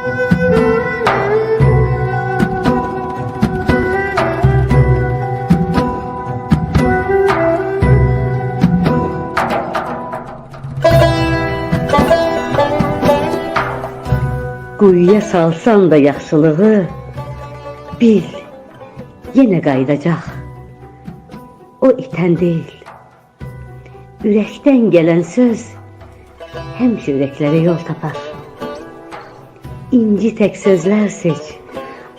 Quyuya salsan da yaxşılığı, bil, yenə qayıdacaq. O itən deyil. Ürəkdən gələn söz həmişə ürəklərə yol tapar. İnci tək sözlər seç,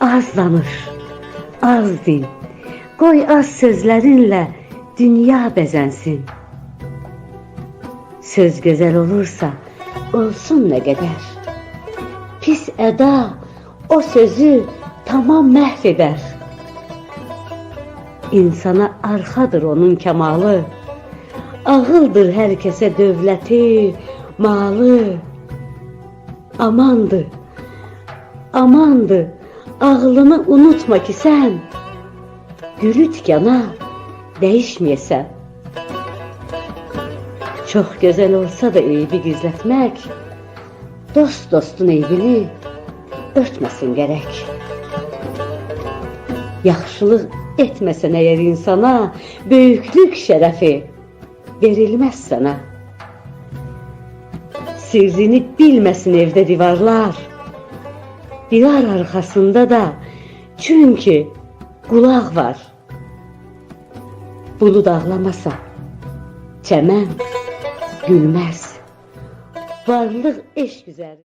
az danış, az din. Qoy az sözlərinlə dünya bəzənsin. Söz gözəl olursa, olsun nə qədər. Pis əda o sözü tamam məhv edər. İnsana arxadır onun kemalı, ağıldır hər kəsə dövləti, malı. Amandır, amandır, ağlını unutma ki sən, gülü tikana dəyişməyəsən. Çox gözəl olsa da eybi gizlətmək, dost dostun eybini örtməsin gərək. Yaxşılıq etməsən əgər insana, böyüklük şərəfi verilməz sənə. Sirrini bilməsin evdə divarlar, divar arxasında da çünki qulaq var. Bulud ağlamasa, çəmən gülməz. Varlıq eşq üzəri.